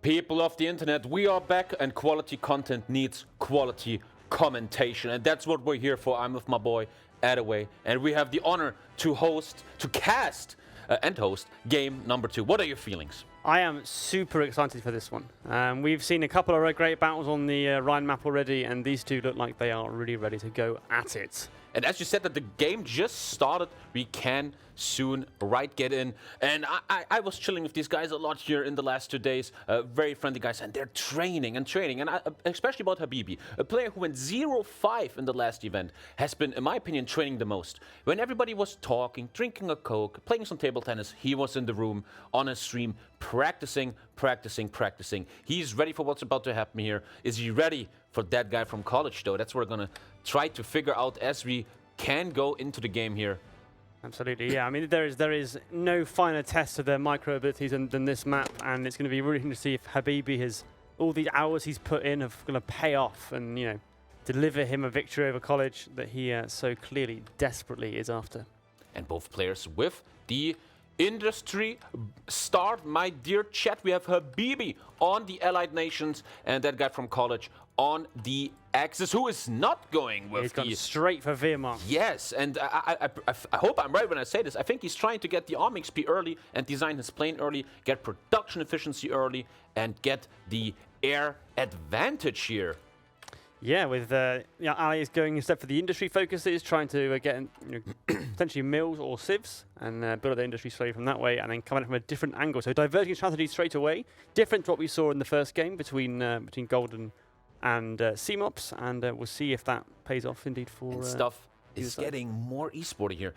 People of the internet, we are back, and quality content needs quality commentation, and that's what we're here for. I'm with my boy Adaway, and we have the honor to host game number 2. What are your feelings? I am super excited for this one. We've seen a couple of great battles on the Rhein map already, and these two look like they are really ready to go at it. And as you said that the game just started, we can soon get in. And I was chilling with these guys a lot here in the last 2 days. Very friendly guys, and they're training. And especially about Habibi, a player who went 0-5 in the last event, has been, in my opinion, training the most. When everybody was talking, drinking a Coke, playing some table tennis, he was in the room on a stream, practicing. He's ready for what's about to happen here. Is he ready for that guy from college, though? That's what we're going to try to figure out as we can go into the game here. Absolutely, yeah. I mean, there is no finer test of their micro abilities than this map, and it's going to be really interesting to see if Habibi has all these hours he's put in are going to pay off and, you know, deliver him a victory over college that he so clearly, desperately is after. And both players with the industry start, my dear chat. We have Habibi on the Allied Nations and that guy from college on the Axis, who is not going with He's gone straight for Wehrmacht. Yes, and I hope I'm right when I say this. I think he's trying to get the arm XP early and design his plane early, get production efficiency early, and get the air advantage here. Yeah, with Ali is going instead for the industry focuses, trying to get potentially mills or civs and build the industry slowly from that way, and then coming from a different angle. So diverging strategy straight away, different to what we saw in the first game between Golden and CMOPs, and we'll see if that pays off indeed for. And stuff is getting more esporty here.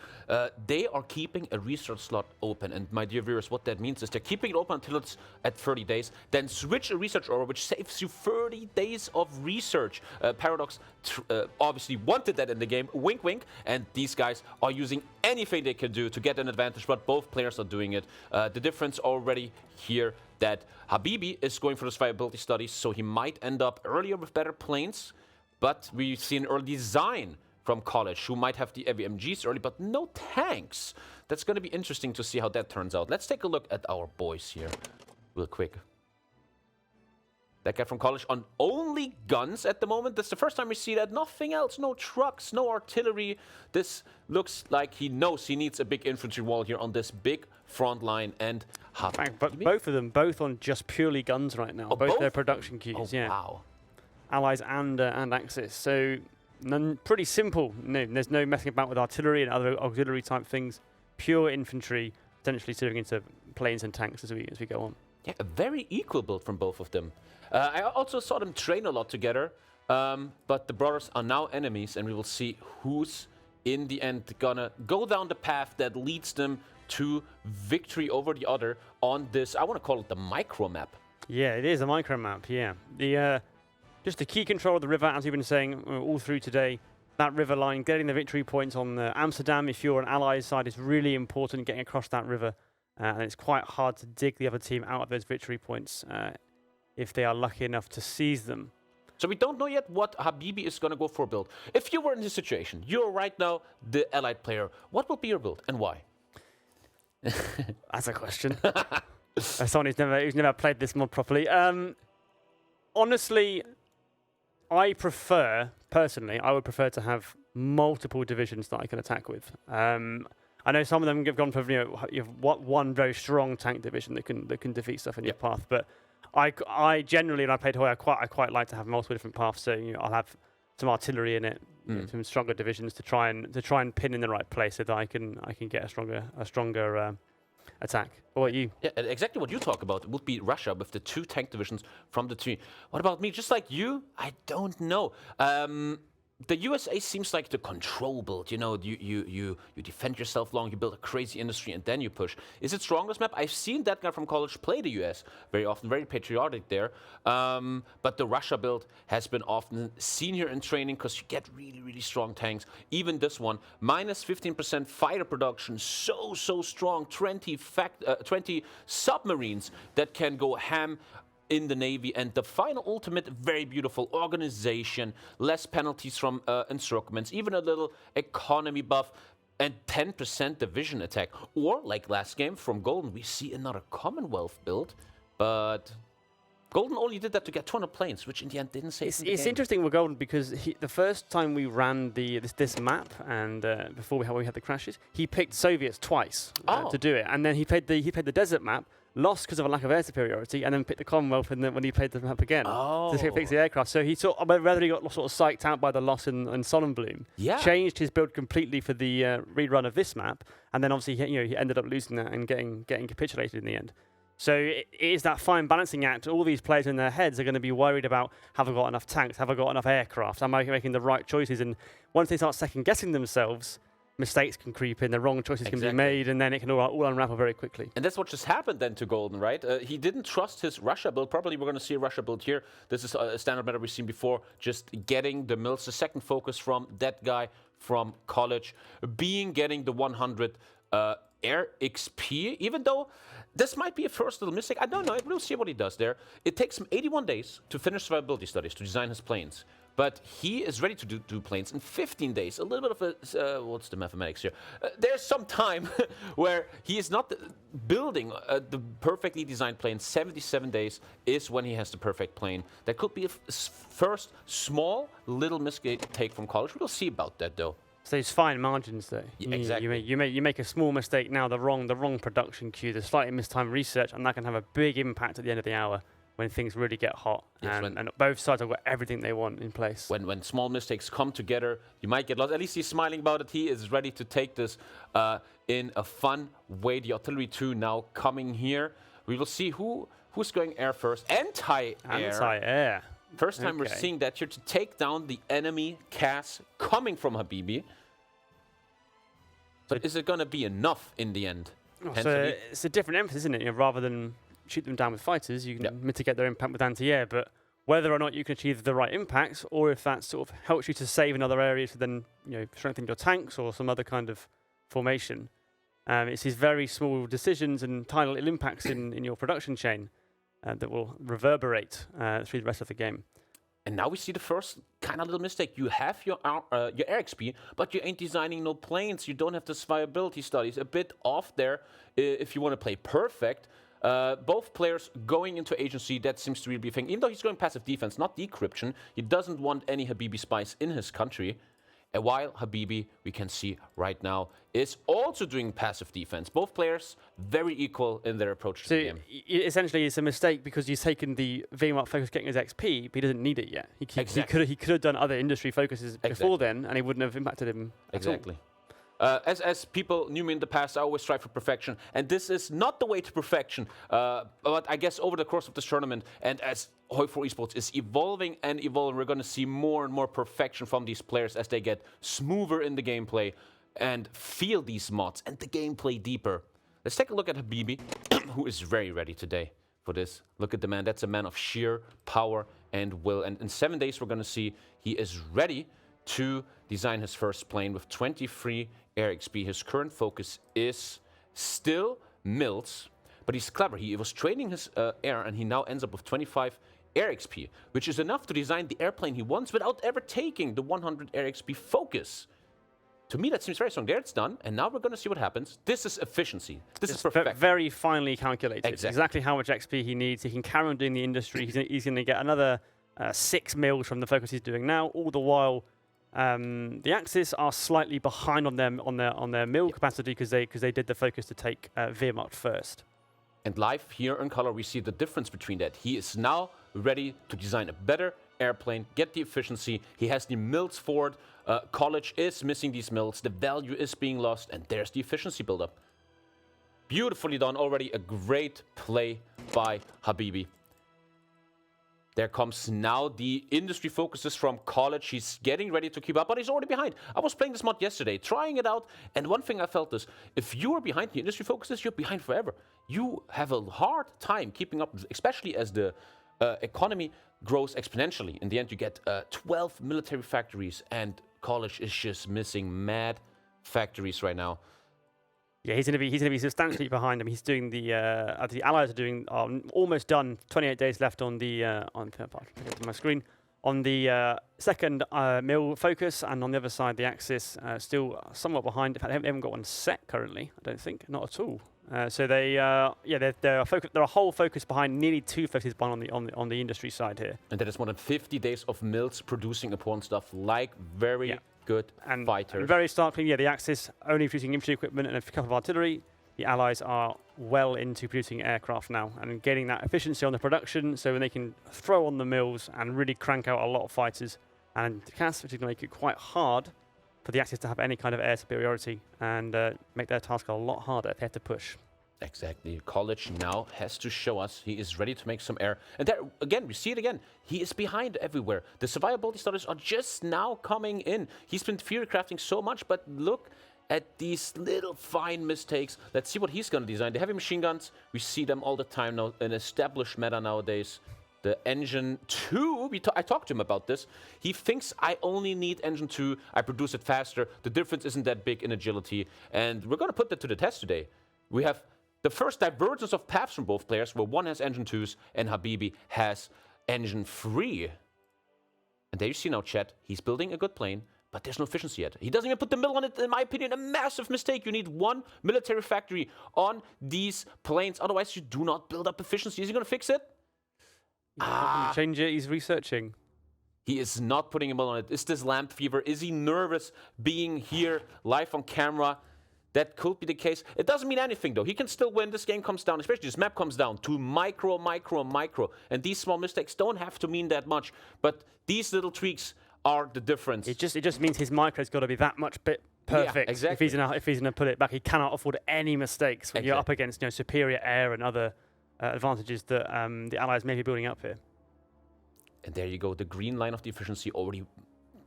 They are keeping a research slot open, and my dear viewers, what that means is they're keeping it open until it's at 30 days, then switch a research order, which saves you 30 days of research. Paradox obviously wanted that in the game, wink wink, and these guys are using anything they can do to get an advantage, but both players are doing it. The difference already here that Habibi is going for those viability studies, so he might end up earlier with better planes, but we've seen early design from college, who might have the heavy MGs early, but no tanks. That's going to be interesting to see how that turns out. Let's take a look at our boys here real quick. That guy from college on only guns at the moment. That's the first time we see that. Nothing else, no trucks, no artillery. This looks like he knows he needs a big infantry wall here on this big front line. And but both of them, both on just purely guns right now. Both their production queues, yeah. Wow. Allies and Axis. So pretty simple. No, there's no messing about with artillery and other auxiliary type things. Pure infantry, potentially turning into planes and tanks as we go on. Yeah, a very equal build from both of them. I also saw them train a lot together, but the brothers are now enemies, and we will see who's in the end gonna go down the path that leads them to victory over the other on this, I want to call it the micro map. Yeah, it is a micro map, yeah. Just the key control of the river, as we've been saying all through today, that river line, getting the victory points on Amsterdam, if you're an allies side, is really important, getting across that river. And it's quite hard to dig the other team out of those victory points if they are lucky enough to seize them. So we don't know yet what Habibi is going to go for build. If you were in this situation, you're right now the allied player, what will be your build and why? That's a question. As someone who's never played this mod properly. Honestly, I would prefer to have multiple divisions that I can attack with. I know some of them have gone for one very strong tank division that can defeat stuff in your path, but I generally, and I played Hoy, I quite like to have multiple different paths. So I'll have some artillery in it, some stronger divisions to try and pin in the right place so that I can get a stronger attack. What about you? Yeah, exactly what you talk about would be Russia with the 2 tank divisions from the 3. What about me? Just like you, I don't know. The USA seems like the control build. You defend yourself long, you build a crazy industry, and then you push. Is it strongest map? I've seen that guy from college play the US very often, very patriotic there. But the Russia build has been often seen here in training because you get really, really strong tanks. Even this one, minus 15% fighter production, so strong. 20 submarines that can go ham in the Navy, and the final ultimate, very beautiful organization, less penalties from instruments, even a little economy buff, and 10% division attack. Or, like last game from Golden, we see another Commonwealth build, but Golden only did that to get 200 planes, which in the end didn't save It's him the game. interesting with Golden because the first time we ran this map and before we had the crashes, he picked Soviets twice to do it, and then he played the desert map, lost because of a lack of air superiority, and then picked the Commonwealth when he played the map again to fix the aircraft. So he whether he got sort of psyched out by the loss in Sonnenblume, changed his build completely for the rerun of this map, and then obviously he ended up losing that and getting capitulated in the end. So it is that fine balancing act. All these players in their heads are going to be worried about, have I got enough tanks? Have I got enough aircraft? Am I making the right choices? And once they start second-guessing themselves, mistakes can creep in, the wrong choices can be made, and then it can all unravel very quickly. And that's what just happened then to Golden, right? He didn't trust his Russia build. Probably we're going to see a Russia build here. This is a standard meta we've seen before, just getting the mills. The second focus from that guy from college, getting the 100 air XP, even though this might be a first little mistake. I don't know. We'll see what he does there. It takes him 81 days to finish survivability studies, to design his planes. But he is ready to do planes in 15 days. A little bit of a, what's the mathematics here? There's some time where he is not building the perfectly designed plane. 77 days is when he has the perfect plane. That could be a first small little mistake from college. We'll see about that, though. So it's fine margins, though. Yeah, exactly. You make a small mistake now, the wrong production queue, the slightly mistimed research, and that can have a big impact at the end of the hour when things really get hot. Yes, and both sides have got everything they want in place. When small mistakes come together, you might get lost. At least he's smiling about it. He is ready to take this in a fun way. The artillery 2 now coming here. We will see who's going air first. Anti-air. Anti-air. First time we're seeing that here to take down the enemy CAS coming from Habibi. But is it going to be enough in the end? So it's a different emphasis, isn't it? Rather than shoot them down with fighters, you can mitigate their impact with anti-air. But whether or not you can achieve the right impacts, or if that sort of helps you to save in other areas to then strengthen your tanks or some other kind of formation, it's these very small decisions and tiny little impacts in your production chain that will reverberate through the rest of the game. And now we see the first kind of little mistake. You have your air XP, but you ain't designing no planes. You don't have the survivability studies. A bit off there if you want to play perfect. Both players going into agency, that seems to really be a thing. Even though he's going passive defense, not decryption, he doesn't want any Habibi spies in his country. And while Habibi, we can see right now, is also doing passive defense. Both players very equal in their approach to the game. Essentially, it's a mistake because he's taken the VMAP focus getting his XP, but he doesn't need it yet. He could have done other industry focuses before then, and it wouldn't have impacted him at all. As people knew me in the past, I always strive for perfection. And this is not the way to perfection. But I guess over the course of this tournament, and as Hoi4 Esports is evolving and evolving, we're going to see more and more perfection from these players as they get smoother in the gameplay and feel these mods and the gameplay deeper. Let's take a look at Habibi, who is very ready today for this. Look at the man. That's a man of sheer power and will. And in 7 days, we're going to see he is ready to design his first plane with 23 air XP. His current focus is still mills, but he's clever. He was training his air, and he now ends up with 25 air XP, which is enough to design the airplane he wants without ever taking the 100 air XP focus. To me, that seems very strong. There it's done, and now we're going to see what happens. This is efficiency. This is perfect. Very finely calculated. Exactly how much XP he needs. He can carry on doing the industry. He's going to get another 6 mils from the focus he's doing now, all the while the Axis are slightly behind on their mill capacity because they did the focus to take Wehrmacht first. And live here in color, we see the difference between that. He is now ready to design a better airplane, get the efficiency. He has the mills for it. College is missing these mills. The value is being lost, and there's the efficiency buildup. Beautifully done already. A great play by Habibi. There comes now the industry focuses from college. He's getting ready to keep up, but he's already behind. I was playing this mod yesterday, trying it out, and one thing I felt is, if you are behind the industry focuses, you're behind forever. You have a hard time keeping up, especially as the economy grows exponentially. In the end, you get 12 military factories, and college is just missing mad factories right now. Yeah, he's going to be substantially behind him. He's doing the allies are doing almost done. 28 days left on the my screen on the second mill focus, and on the other side the Axis still somewhat behind. In fact, they haven't got one set currently. I don't think, not at all. So they're a whole focus behind, nearly 2 focuses behind on the industry side here. And that is more than 50 days of mills producing important stuff like very good fighters. And very starkly, the Axis only producing infantry equipment and a couple of artillery. The Allies are well into producing aircraft now and getting that efficiency on the production, so when they can throw on the mills and really crank out a lot of fighters and CAS, which is going to make it quite hard for the Axis to have any kind of air superiority and make their task a lot harder if they have to push. Exactly. College now has to show us he is ready to make some air. And there, again, we see it again. He is behind everywhere. The survivability starters are just now coming in. He's been theory crafting so much, but look at these little fine mistakes. Let's see what he's going to design. The heavy machine guns, we see them all the time now. An established meta nowadays. The engine 2, I talked to him about this. He thinks I only need engine 2. I produce it faster. The difference isn't that big in agility. And we're going to put that to the test today. We have the first divergence of paths from both players, where one has engine 2s and Habibi has engine 3. And there you see now, chat, he's building a good plane, but there's no efficiency yet. He doesn't even put the mill on it, in my opinion, a massive mistake. You need one military factory on these planes, otherwise you do not build up efficiency. Is he going to fix it? Change it, he's researching. He is not putting a mill on it. Is this lamp fever? Is he nervous being here live on camera? That could be the case. It doesn't mean anything, though. He can still win. This game comes down, especially this map comes down to micro. And these small mistakes don't have to mean that much. But these little tweaks are the difference. It just means his micro's got to be that much bit perfect. Yeah, exactly. If he's gonna put it back, he cannot afford any mistakes when you're up against superior air and other advantages that the Allies may be building up here. And there you go. The green line of the efficiency already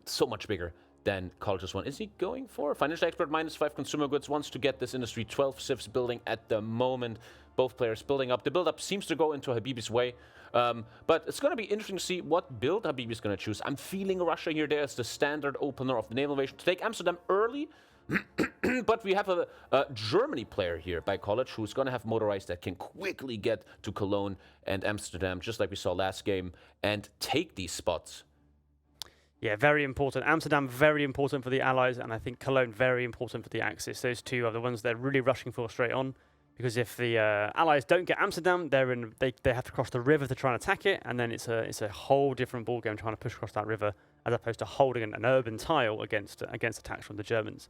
so much bigger than College's one. Is he going for financial expert -5 consumer goods? Wants to get this industry 12 civs building at the moment. Both players building up. The build-up seems to go into Habibi's way. But it's going to be interesting to see what build Habibi's going to choose. I'm feeling Russia here. There's the standard opener of the naval invasion to take Amsterdam early. But we have a Germany player here by College who's going to have motorized that can quickly get to Cologne and Amsterdam, just like we saw last game, and take these spots. Yeah, very important. Amsterdam, very important for the Allies, and I think Cologne, very important for the Axis. Those two are the ones they're really rushing for straight on, because if the Allies don't get Amsterdam, they have to cross the river to try and attack it, and then it's a whole different ballgame trying to push across that river, as opposed to holding an urban tile against attacks from the Germans.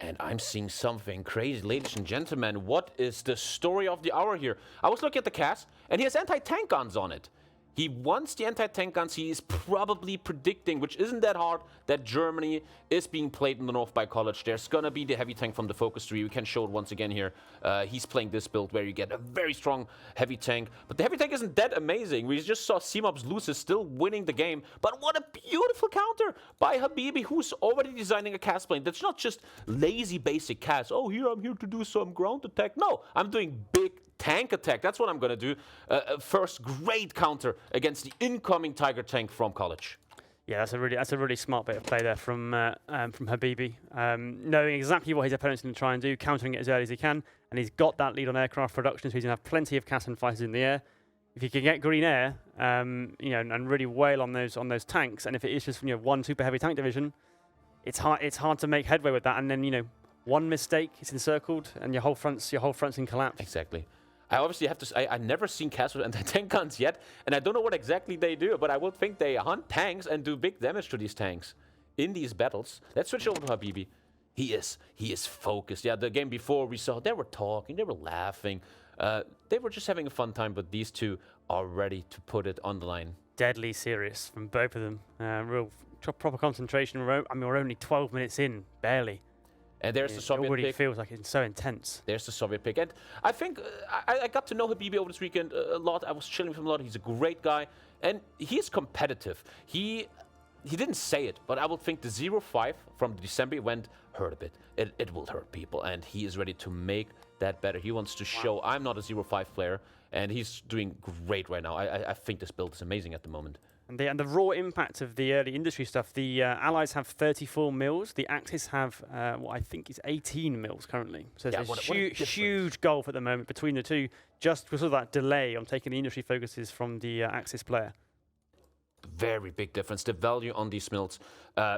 And I'm seeing something crazy, ladies and gentlemen. What is the story of the hour here? I was looking at the cast, and he has anti-tank guns on it. He wants the anti-tank guns. He is probably predicting, which isn't that hard, that Germany is being played in the north by College. There's going to be the heavy tank from the Focus 3. We can show it once again here. He's playing this build where you get a very strong heavy tank. But the heavy tank isn't that amazing. We just saw CMOBs lose, is still winning the game. But what a beautiful counter by Habibi, who's already designing a cast plane. That's not just lazy basic cast. Oh, I'm here to do some ground attack. No, I'm doing big tank attack. That's what I'm going to do. First great counter against the incoming Tiger tank from College. Yeah, that's a really smart bit of play there from Habibi, knowing exactly what his opponent's going to try and do, countering it as early as he can, and he's got that lead on aircraft production, so he's going to have plenty of CAS and fighters in the air. If he can get green air, and really wail on those tanks, and if it is just one super heavy tank division, it's hard to make headway with that, and then one mistake, it's encircled, and your whole front's in collapse. Exactly. I obviously have to say, I've never seen CAS with anti-tank guns yet, and I don't know what exactly they do, but I would think they hunt tanks and do big damage to these tanks in these battles. Let's switch over to Habibi. He is focused. Yeah, the game before we saw, they were talking, they were laughing. They were just having a fun time, but these two are ready to put it on the line. Deadly serious from both of them. Real proper concentration. We're only 12 minutes in, barely. And there's the Soviet pick. It already feels like it's so intense. There's the Soviet pick. And I think I got to know Habibi over this weekend a lot. I was chilling with him a lot. He's a great guy. And he's competitive. He didn't say it, but I would think the 0-5 from the December event hurt a bit. It will hurt people. And he is ready to make that better. He wants to show I'm not a 0-5 player. And he's doing great right now. I think this build is amazing at the moment. And the raw impact of the early industry stuff, the Allies have 34 mils. The Axis have what I think is 18 mils currently. So there's a huge gulf at the moment between the two, just because of that delay on taking the industry focuses from the Axis player. Very big difference. The value on these mills,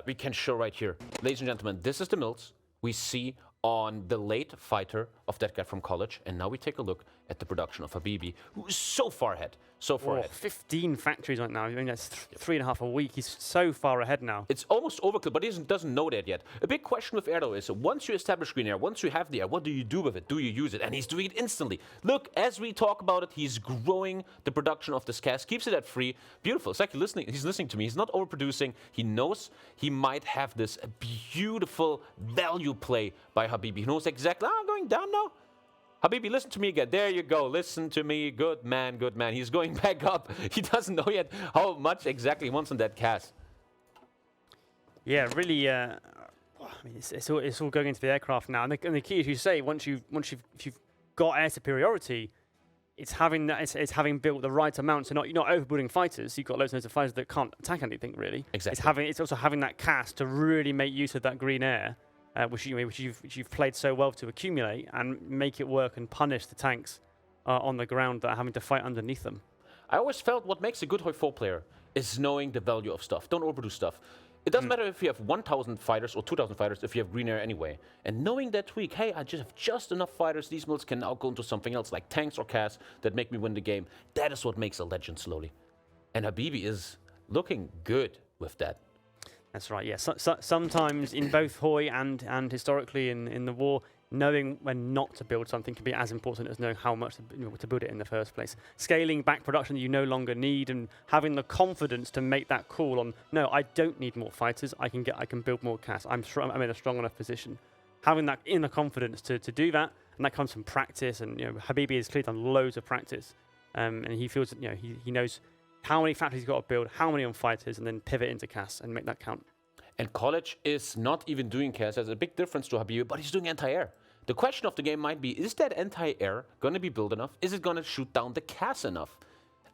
we can show right here. Ladies and gentlemen, this is the mills we see on the late fighter of that guy from college. And now we take a look at the production of Habibi, who is so far ahead. So far ahead. 15 factories right now. I mean, that's 3.5 a week. He's so far ahead now. It's almost overkill, but he doesn't know that yet. A big question with air, though, is once you establish green air, once you have the air, what do you do with it? Do you use it? And he's doing it instantly. Look, as we talk about it, he's growing the production of this cast, keeps it at 3. Beautiful. It's like he's listening to me. He's not overproducing. He knows he might have this beautiful value play by Habibi. He knows exactly, I'm going down now. Habibi, listen to me again. There you go. Listen to me. Good man, good man. He's going back up. He doesn't know yet how much exactly he wants on that cast. Yeah, really. I mean, it's all going into the aircraft now. And the key, as you say, if you've got air superiority, it's having built the right amount. So you're not overbuilding fighters. You've got loads and loads of fighters that can't attack anything really. Exactly. It's also having that cast to really make use of that green air. Which you've played so well to accumulate and make it work and punish the tanks on the ground that are having to fight underneath them. I always felt what makes a good Hoi 4 player is knowing the value of stuff. Don't overdo stuff. It doesn't matter if you have 1,000 fighters or 2,000 fighters if you have green air anyway. And knowing that tweak, hey, I just have just enough fighters, these mills can now go into something else like tanks or casts that make me win the game. That is what makes a legend slowly. And Habibi is looking good with that. That's right, yeah. Sometimes in both Hoi and historically in the war, knowing when not to build something can be as important as knowing how much to build it in the first place. Scaling back production that you no longer need and having the confidence to make that call on, no, I don't need more fighters, I can build more casts. I'm in a strong enough position. Having that inner confidence to do that, and that comes from practice, and Habibi has clearly done loads of practice, and he feels that he knows how many factories he's got to build, how many on fighters, and then pivot into casts and make that count. And College is not even doing casts. There's a big difference to Habibi, but he's doing anti-air. The question of the game might be, is that anti-air going to be built enough? Is it going to shoot down the cast enough?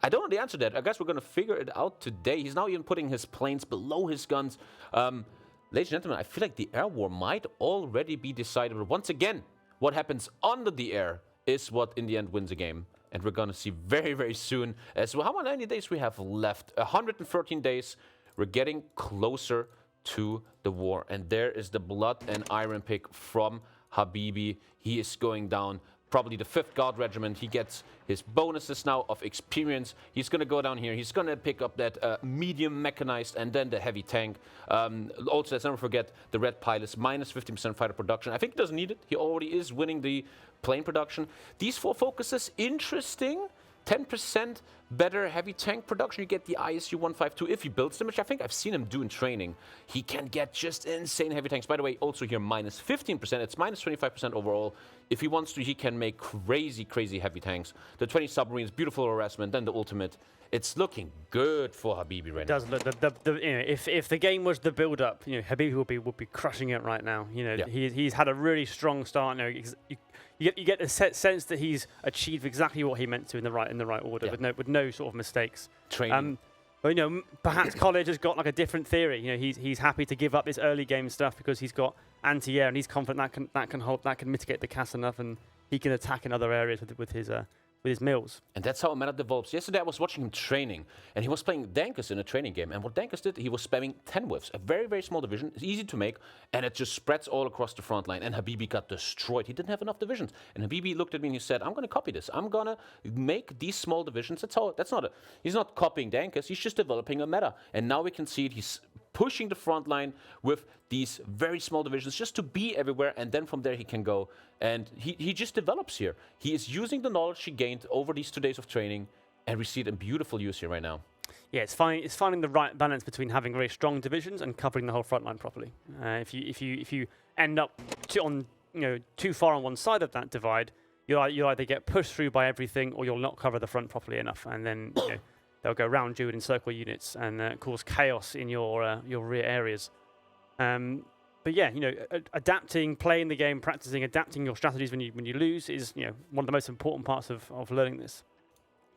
I don't know the answer to that. I guess we're going to figure it out today. He's now even putting his planes below his guns. Ladies and gentlemen, I feel like the air war might already be decided. But once again, what happens under the air is what in the end wins a game. And we're going to see very, very soon as well. How many days we have left? 113 days. We're getting closer to the war. And there is the blood and iron pick from Habibi. He is going down. Probably the 5th Guard Regiment. He gets his bonuses now of experience. He's going to go down here. He's going to pick up that medium mechanized and then the heavy tank. Also, let's never forget the Red Pilots, minus 15% fighter production. I think he doesn't need it. He already is winning the plane production. These 4 focuses, interesting. 10% better heavy tank production. You get the ISU 152 if he builds them, which I think I've seen him do in training. He can get just insane heavy tanks. By the way, also here minus 15%. It's minus 25% overall. If he wants to, he can make crazy, crazy heavy tanks. The 20 submarines, beautiful harassment, then the ultimate. It's looking good for Habibi right now. It does look. If the game was the build-up, Habibi would be crushing it right now. He's had a really strong start. You get a sense that he's achieved exactly what he meant to in the right order, with no sort of mistakes. Training. But perhaps College has got like a different theory. He's happy to give up this early game stuff because he's got anti-air and he's confident that can mitigate the cast enough, and he can attack in other areas with his mills. And that's how a meta develops. Yesterday I was watching him training, and he was playing Dankus in a training game. And what Dankus did, he was spamming 10 whiffs, a very, very small division. It's easy to make, and it just spreads all across the front line. And Habibi got destroyed. He didn't have enough divisions. And Habibi looked at me and he said, I'm going to copy this. I'm going to make these small divisions. He's not copying Dankus. He's just developing a meta. And now we can see it. He's pushing the front line with these very small divisions just to be everywhere, and then from there he can go. And he just develops here. He is using the knowledge he gained over these 2 days of training, and we see it in beautiful use here right now. Yeah, it's finding the right balance between having very strong divisions and covering the whole front line properly. If you end up too far on one side of that divide, you'll either get pushed through by everything, or you'll not cover the front properly enough, and then they'll go round you and encircle units and cause chaos in your rear areas. But yeah, adapting, playing the game, practicing, adapting your strategies when you lose is one of the most important parts of learning this.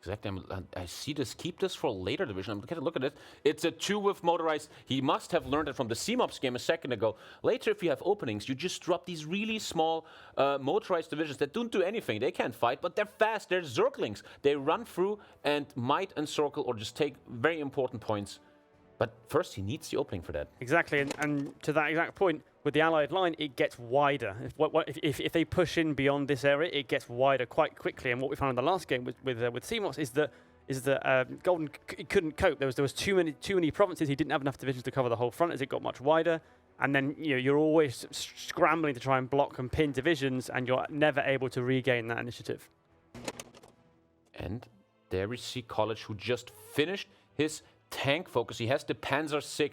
Exactly. I see this. Keep this for a later division. I'm going to look at it. It's a 2 with motorized. He must have learned it from the CMOPS game a second ago. Later, if you have openings, you just drop these really small motorized divisions that don't do anything. They can't fight, but they're fast. They're Zerglings. They run through and might encircle or just take very important points. But first, he needs the opening for that. Exactly. And to that exact point, with the Allied line, it gets wider. If they push in beyond this area, it gets wider quite quickly. And what we found in the last game with CMOS is that Golden couldn't cope. There was too many provinces. He didn't have enough divisions to cover the whole front as it got much wider. And then you're always scrambling to try and block and pin divisions, and you're never able to regain that initiative. And there we see College, who just finished his tank focus. He has the Panzer VI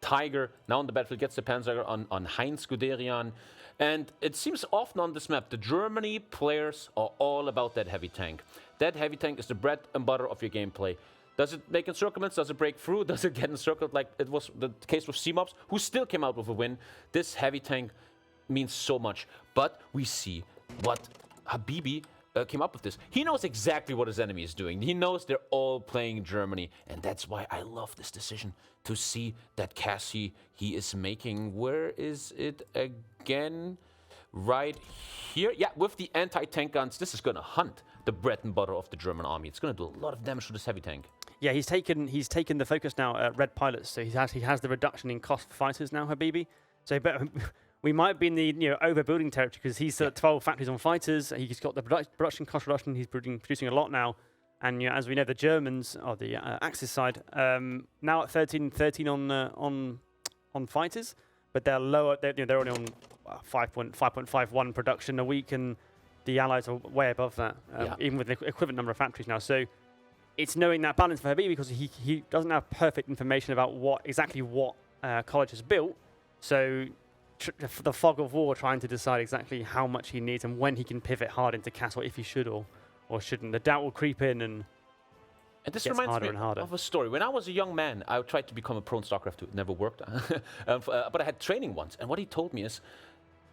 Tiger now on the battlefield, gets the Panzer on Heinz Guderian. And it seems often on this map, the Germany players are all about that heavy tank. That heavy tank is the bread and butter of your gameplay. Does it make encirclements? Does it break through? Does it get encircled like it was the case with CMOBs, who still came out with a win? This heavy tank means so much. But we see what Habibi came up with this. He knows exactly what his enemy is doing. He knows they're all playing Germany. And that's why I love this decision to see that Cassie he is making. Where is it again? Right here. Yeah, with the anti-tank guns, this is going to hunt the bread and butter of the German army. It's going to do a lot of damage to this heavy tank. Yeah, he's taken the focus now at red pilots. So he has the reduction in cost for fighters now, Habibi. So we might be in the overbuilding territory because he's 12 factories on fighters. He's got the production cost reduction. He's producing a lot now. And as we know, the Germans, or the Axis side, now at 13 on fighters, but they're lower. They're only on 5.51 production a week, and the Allies are way above that, even with the equivalent number of factories now. So it's knowing that balance for Habibi, because he doesn't have perfect information about exactly what College has built. So the fog of war, trying to decide exactly how much he needs and when he can pivot hard into castle, if he should or shouldn't. The doubt will creep in, and this gets reminds harder me and harder. of a story. When I was a young man, I tried to become a pro in StarCraft 2. It never worked. But I had training once. And what he told me is,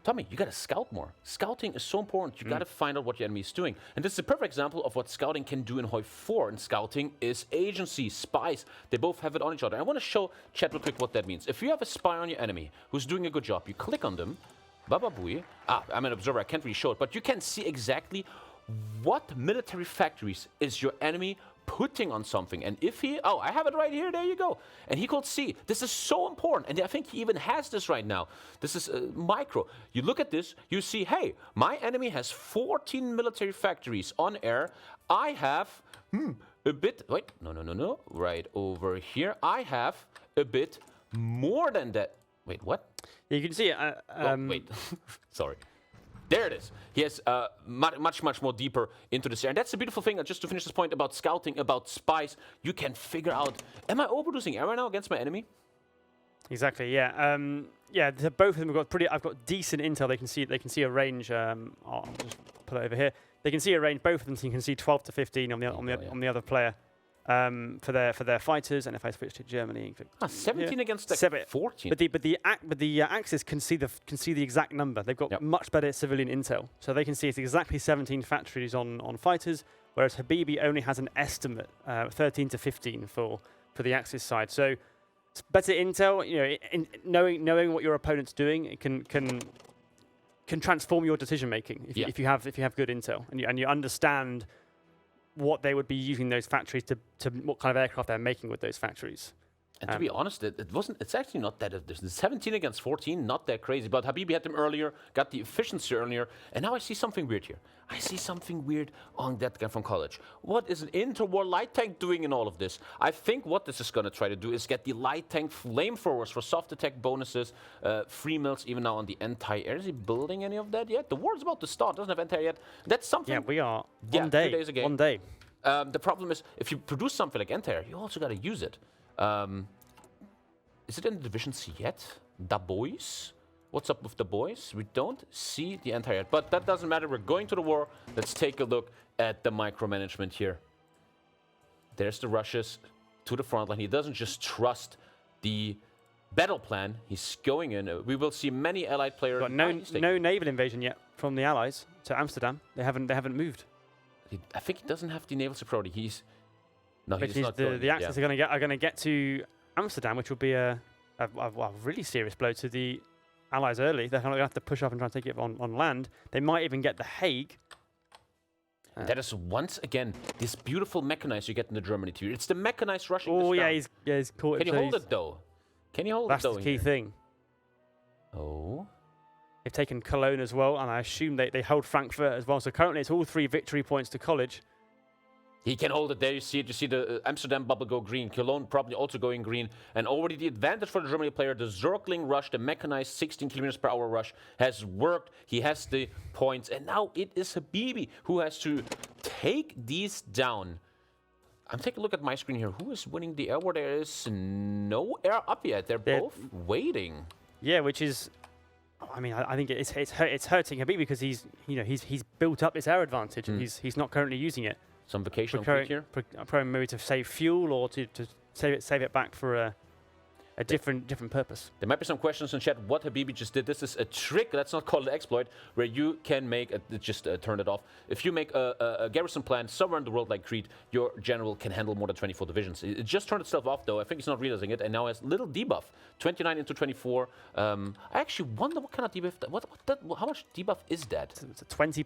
Tommy, you got to scout more. Scouting is so important. You got to find out what your enemy is doing. And this is a perfect example of what scouting can do in Hoi 4. And scouting is agency, spies. They both have it on each other. I want to show chat real quick what that means. If you have a spy on your enemy who's doing a good job, you click on them. Bababui. I'm an observer. I can't really show it. But you can see exactly what military factories is your enemy putting on something. And if he... Oh, I have it right here. There you go. And he could see. This is so important. And I think he even has this right now. This is micro. You look at this. You see, hey, my enemy has 14 military factories on air. I have a bit... Wait. No. Right over here. I have a bit more than that. Wait, what? You can see it. Wait. Sorry. There it is. He has much more deeper into this area. And that's the beautiful thing, just to finish this point about scouting, about spies. You can figure out, am I overproducing air right now against my enemy? Exactly, yeah. Both of them have got I've got decent intel. They can see a range. I'll just put it over here. They can see a range. Both of them can see 12 to 15 on the other player. For their fighters, and if I switch to Germany, 17 against 14. But the Axis can see the exact number. They've got much better civilian intel, so they can see it's exactly 17 factories on fighters, whereas Habibi only has an estimate 13 to 15 for the Axis side. So it's better intel. Knowing what your opponent's doing, it can transform your decision making if you have good intel and you understand what they would be using those factories to what kind of aircraft they're making with those factories. And to be honest, it's actually not that. There's 17 against 14, not that crazy. But Habibi had them earlier, got the efficiency earlier, and now I see something weird here. I see something weird on that guy from College. What is an interwar light tank doing in all of this? I think what this is going to try to do is get the light tank flamethrowers for soft attack bonuses, free mills, even now on the anti-air. Is he building any of that yet? The war is about to start. Doesn't have anti-air yet. That's something. Yeah, we are. 2 days a game. 1 day. The problem is, if you produce something like anti-air, you also got to use it. Is it in the Division C yet? Da boys? What's up with the boys? We don't see the anti-air. But that doesn't matter. We're going to the war. Let's take a look at the micromanagement here. There's the rushes to the front line. He doesn't just trust the battle plan. He's going in. We will see many allied players. Got no naval invasion yet from the Allies to Amsterdam. They haven't moved. I think he doesn't have the naval superiority. He's not. The Axis are going to get to Amsterdam, which will be a really serious blow to the Allies early. They're going to have to push up and try and take it on land. They might even get The Hague. That is once again this beautiful mechanized you get in the Germany tier. It's the mechanized rushing. Oh yeah, he's caught. Can you hold it though? Can you hold it though? That's the key thing. Oh. They've taken Cologne as well, and I assume they hold Frankfurt as well. So currently it's all 3 victory points to College. He can hold it there. You see it. You see the Amsterdam bubble go green. Cologne probably also going green. And already the advantage for the Germany player, the Zirkling rush, the mechanized 16 kilometers per hour rush has worked. He has the points. And now it is Habibi who has to take these down. I'm taking a look at my screen here. Who is winning the air war? There is no air up yet. They're both waiting. Yeah, which is... I mean, I think it's hurting Habibi because he's built up this air advantage and he's not currently using it. Some vacation on here. Probably maybe to save fuel or to save it back for a different purpose. There might be some questions in chat what Habibi just did. This is a trick, let's not call it an exploit, where you can make, turn it off. If you make a garrison plan somewhere in the world like Crete, your general can handle more than 24 divisions. It just turned itself off though, I think he's not realizing it, and now has little debuff. 29 into 24. I actually wonder what kind of debuff, how much debuff is that? It's a 20%.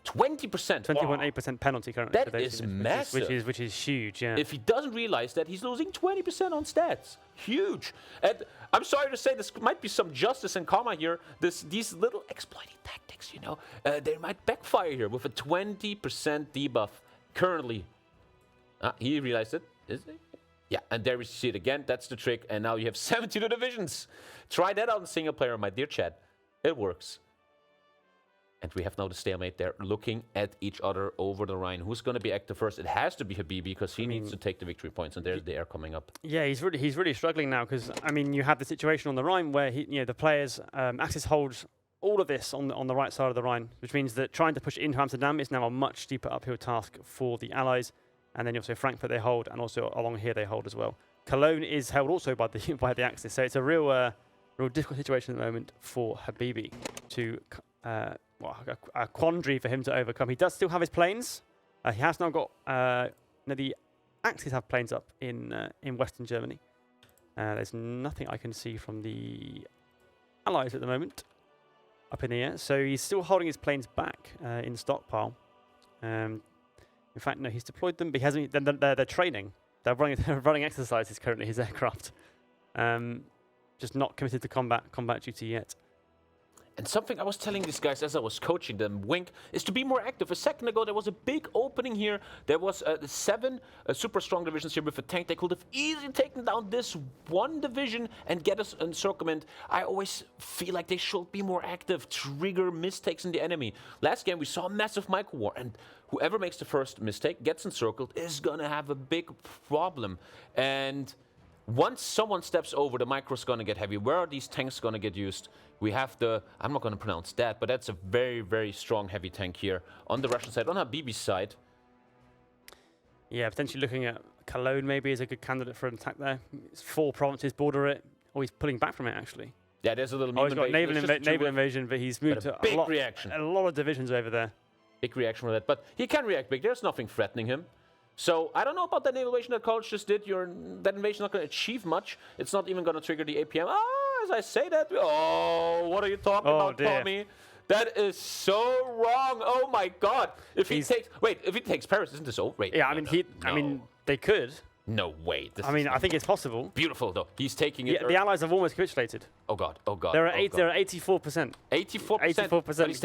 20%? 20.8% penalty currently. That is massive. Which is huge, yeah. If he doesn't realize that, he's losing 20% on stats. Huge. And I'm sorry to say, this might be some justice and karma here. These little exploiting tactics, they might backfire here with a 20% debuff currently. He realized it, is he? Yeah, and there we see it again. That's the trick. And now you have 72 divisions. Try that out in single player, my dear chat. It works. And we have now the stalemate there, looking at each other over the Rhine. Who's going to be active first? It has to be Habibi because he needs to take the victory points, and there's the air coming up. Yeah, he's really struggling now because I mean you have the situation on the Rhine where the players Axis holds all of this on the right side of the Rhine, which means that trying to push into Amsterdam is now a much steeper uphill task for the Allies. And then also Frankfurt they hold, and also along here they hold as well. Cologne is held also by the Axis, so it's a real difficult situation at the moment for Habibi to. A quandary for him to overcome. He does still have his planes. He has now got the Axis have planes up in Western Germany. There's nothing I can see from the Allies at the moment up in the air. So he's still holding his planes back in stockpile. In fact, no, he's deployed them, but he hasn't. They're training. They're running exercises currently. His aircraft, just not committed to combat duty yet. And something I was telling these guys as I was coaching them, Wink, is to be more active. A second ago, there was a big opening here. There was 7 super strong divisions here with a tank. They could have easily taken down this one division and get us encirclement. I always feel like they should be more active, trigger mistakes in the enemy. Last game, we saw a massive micro war, and whoever makes the first mistake, gets encircled, is going to have a big problem. And once someone steps over, the micro's going to get heavy. Where are these tanks going to get used? We have I'm not going to pronounce that, but that's a very, very strong heavy tank here on the Russian side, on Habibi's side. Yeah, potentially looking at Cologne maybe as a good candidate for an attack there. It's 4 provinces border it. Oh, he's pulling back from it, actually. Yeah, there's a little he's got naval invasion, but he's moved to a lot of divisions over there. Big reaction with that, but he can react big. There's nothing threatening him. So I don't know about that naval invasion that College just did. That invasion is not going to achieve much. It's not even going to trigger the APM. As I say that, what are you talking about, dear. Tommy? That is so wrong. Oh my God! If he takes Paris, isn't this over? Wait, yeah, I mean, they could. No way. I think it's possible. Beautiful though. He's taking it. Yeah, the Allies have almost capitulated. Oh God. Oh God. They're at 84%. 84%. He's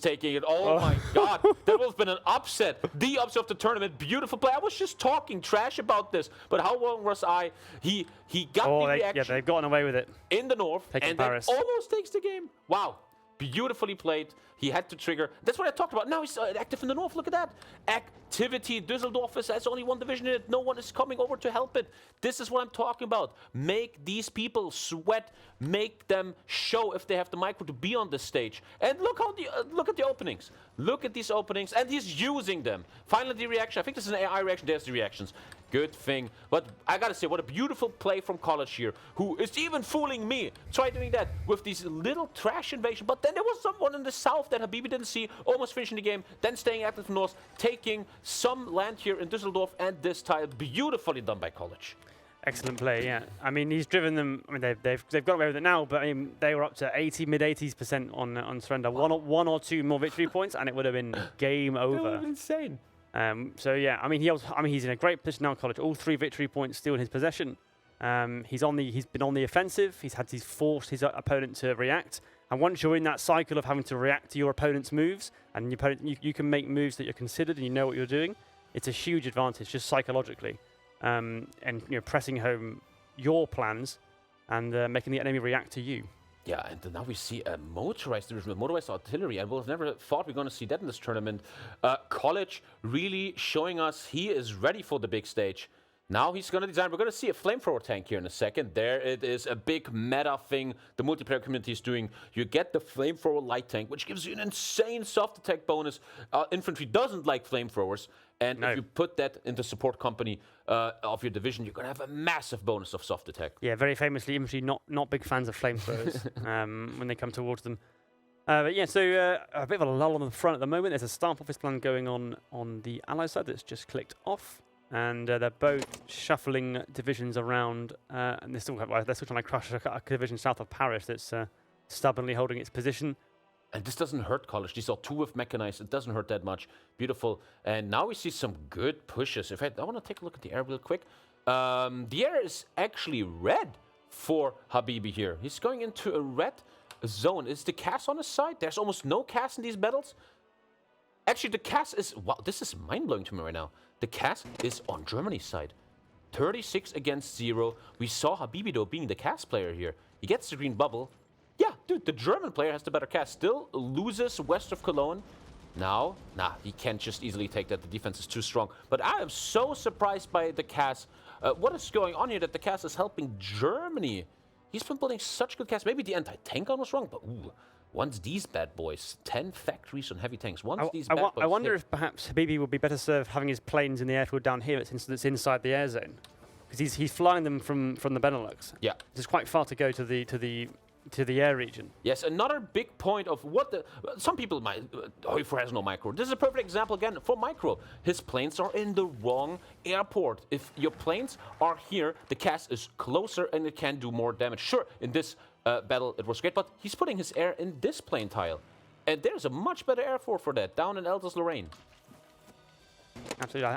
taking it. Oh my God. That would have been an upset. The upset of the tournament. Beautiful play. I was just talking trash about this, but how wrong was I? He got the reaction. Yeah, they've gotten away with it in the north, taking and Paris. Then almost takes the game. Wow. Beautifully played. He had to trigger. That's what I talked about. Now he's active in the north. Look at that. Activity. Düsseldorf has only 1 division in it. No one is coming over to help it. This is what I'm talking about. Make these people sweat. Make them show if they have the micro to be on this stage. And look at the openings. Look at these openings. And he's using them. Finally, the reaction. I think this is an AI reaction. There's the reactions. Good thing. But I got to say, what a beautiful play from College here, who is even fooling me. Try doing that with these little trash invasion. But then there was someone in the south that Habibi didn't see, almost finishing the game, then staying active north, taking some land here in Düsseldorf and this tile. Beautifully done by College. Excellent play, yeah. I mean, he's driven them. I mean, they've got away with it now, but I mean, they were up to mid-80s% on surrender. Wow. One or two more victory points, and it would have been game over. That would have been insane. So yeah, I mean, he's in a great position now. College, all 3 victory points still in his possession. He's been on the offensive. He's forced his opponent to react. And once you're in that cycle of having to react to your opponent's moves, and you can make moves that you're considered and you know what you're doing, it's a huge advantage just psychologically, and pressing home your plans and making the enemy react to you. Yeah, and now we see a motorized division with motorized artillery, and we've never thought we're going to see that in this tournament. College really showing us he is ready for the big stage. Now he's going to design. We're going to see a flamethrower tank here in a second. There it is, a big meta thing the multiplayer community is doing. You get the flamethrower light tank, which gives you an insane soft attack bonus. Infantry doesn't like flamethrowers, and if you put that into support company of your division, you're going to have a massive bonus of soft attack. Yeah, very famously, infantry not big fans of flamethrowers when they come towards them. But yeah, so a bit of a lull on the front at the moment. There's a staff office plan going on the ally side that's just clicked off. And they're both shuffling divisions around, and they're still trying to crush a division south of Paris that's stubbornly holding its position. And this doesn't hurt College. These are 2 with mechanized. It doesn't hurt that much. Beautiful. And now we see some good pushes. In fact, I want to take a look at the air real quick. The air is actually red for Habibi here. He's going into a red zone. Is the CAS on his side? There's almost no CAS in these battles. Actually, the CAS is... Wow, this is mind-blowing to me right now. The CAS is on Germany's side. 36 against 0. We saw Habibi, though, being the CAS player here. He gets the green bubble. Yeah, dude, the German player has the better CAS. Still loses west of Cologne. Now, he can't just easily take that. The defense is too strong. But I am so surprised by the CAS. What is going on here that the CAS is helping Germany? He's been building such good CAS. Maybe the anti-tank gun was wrong, but ooh. Once these bad boys, 10 factories on heavy tanks. Once these bad boys I wonder if perhaps Habibi would be better served having his planes in the airfield down here that's inside the air zone, because he's flying them from the Benelux. Yeah, it's quite far to go to the air region. Yes, another big point of what the some people might. Hoifer has no micro. This is a perfect example again for micro. His planes are in the wrong airport. If your planes are here, the CAS is closer and it can do more damage. Sure, in this battle it was great, but he's putting his air in this plane tile, and there's a much better airport for that down in Elsass-Lorraine. Absolutely,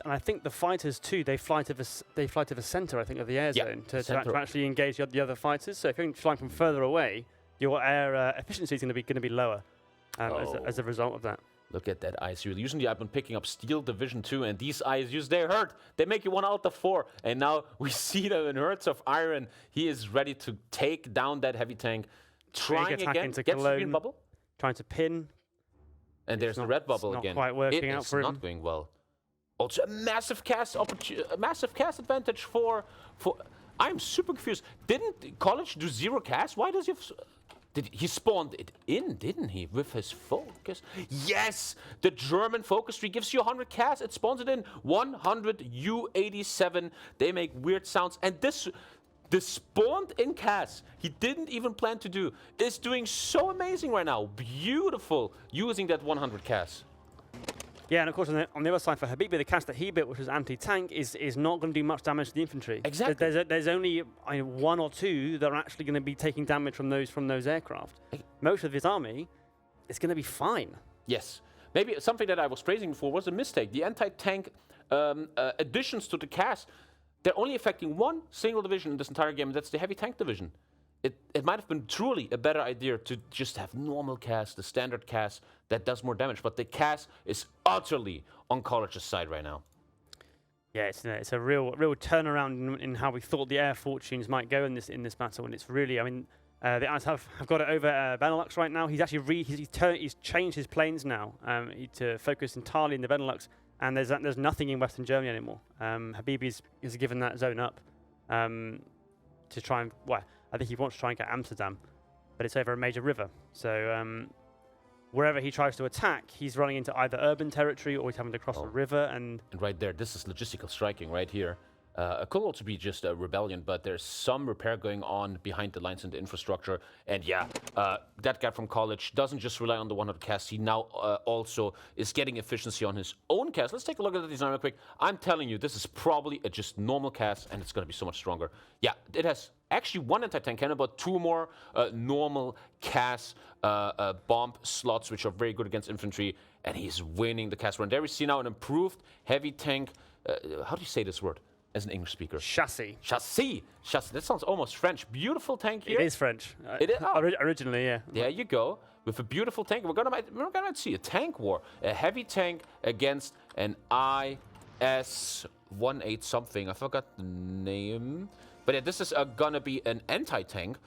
I think the fighters too. They fly to the center, I think, of the air zone to actually engage the other fighters. So if you're flying from further away, your air efficiency is going to be lower as a result of that. Look at that ISU. Usually I've been picking up Steel Division 2, and these ISUs, they hurt. They make you 1 out of 4. And now we see them in Hertz of Iron. He is ready to take down that heavy tank. Trying again, gets the green bubble. Trying to pin. And there's the red bubble again. Not quite working out for him. It's not going well. Also a massive CAS advantage for... I'm super confused. Didn't College do 0 CAS? Why does he have... He spawned it in, didn't he, with his focus? Yes! The German focus tree gives you 100 CAS. It spawns it in 100 U87. They make weird sounds. And this spawned in CAS, he didn't even plan to do, is doing so amazing right now. Beautiful, using that 100 CAS. Yeah, and of course, on the other side for Habibi, the CAS that he built, which was anti-tank, is not going to do much damage to the infantry. Exactly. There's only 1 or 2 that are actually going to be taking damage from those aircraft. Most of his army is going to be fine. Yes. Maybe something that I was praising before was a mistake. The anti-tank additions to the CAS, they're only affecting 1 single division in this entire game, and that's the heavy tank division. It might have been truly a better idea to just have normal CAS, the standard CAS, that does more damage. But the CAS is utterly on College's side right now. Yeah, it's a real turnaround in how we thought the air fortunes might go in this battle, and it's really, I mean, the Allies have got it over Benelux right now. He's actually he's changed his planes now to focus entirely in the Benelux, and there's nothing in Western Germany anymore. Habibi is given that zone up to try and I think he wants to try and get Amsterdam, but it's over a major river. So wherever he tries to attack, he's running into either urban territory or he's having to cross a river. And right there, this is logistical striking right here. It could also be just a rebellion, but there's some repair going on behind the lines in the infrastructure. And yeah, that guy from College doesn't just rely on the 100 CAS. He now also is getting efficiency on his own CAS. Let's take a look at the design real quick. I'm telling you, this is probably a just normal CAS, and it's going to be so much stronger. Yeah, it has actually 1 anti-tank cannon, but 2 more normal CAS bomb slots, which are very good against infantry. And he's winning the CAS run. There we see now an improved heavy tank. How do you say this word? as an English speaker? Chassis. Chassis. Chassis. That sounds almost French. Beautiful tank here. It is French. It is, Originally, yeah. There you go. With a beautiful tank. We're gonna see a tank war. A heavy tank against an IS-18 something. I forgot the name. But yeah, this is gonna be an anti-tank.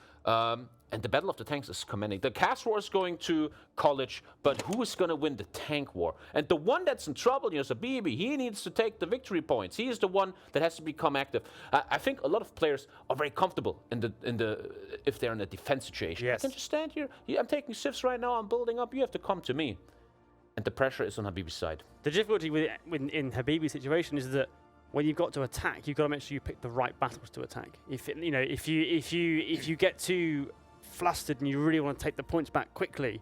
And the battle of the tanks is commending. The cast war is going to College, but who is going to win the tank war? And the one that's in trouble here is Habibi. He needs to take the victory points. He is the one that has to become active. I think a lot of players are very comfortable if they're in a defense situation. Yes. I can just stand here. I'm taking shifts right now. I'm building up. You have to come to me. And the pressure is on Habibi's side. The difficulty in Habibi's situation is that when you've got to attack, you've got to make sure you pick the right battles to attack. If you get too flustered and you really want to take the points back quickly,